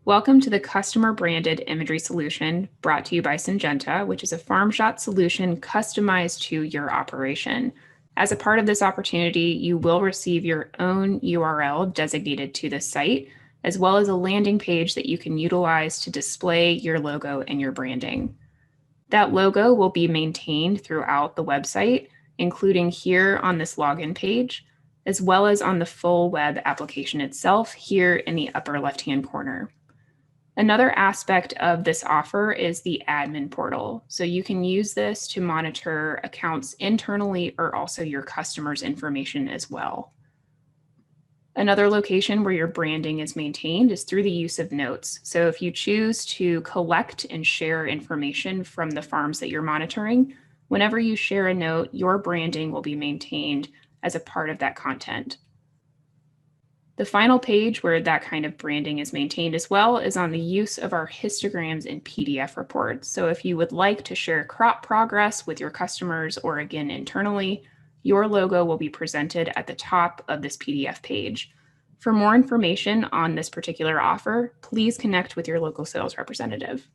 Welcome to the customer branded imagery solution brought to you by Syngenta, which is a FarmShot solution customized to your operation. As a part of this opportunity, you will receive your own URL designated to the site, as well as a landing page that you can utilize to display your logo and your branding. That logo will be maintained throughout the website, including here on this login page, as well as on the full web application itself here in the upper left-hand corner. Another aspect of this offer is the admin portal. So you can use this to monitor accounts internally or also your customers' information as well. Another location where your branding is maintained is through the use of notes. So if you choose to collect and share information from the farms that you're monitoring, whenever you share a note, your branding will be maintained as a part of that content. The final page where that kind of branding is maintained as well is on the use of our histograms and PDF reports. So if you would like to share crop progress with your customers or again internally, your logo will be presented at the top of this PDF page. For more information on this particular offer, please connect with your local sales representative.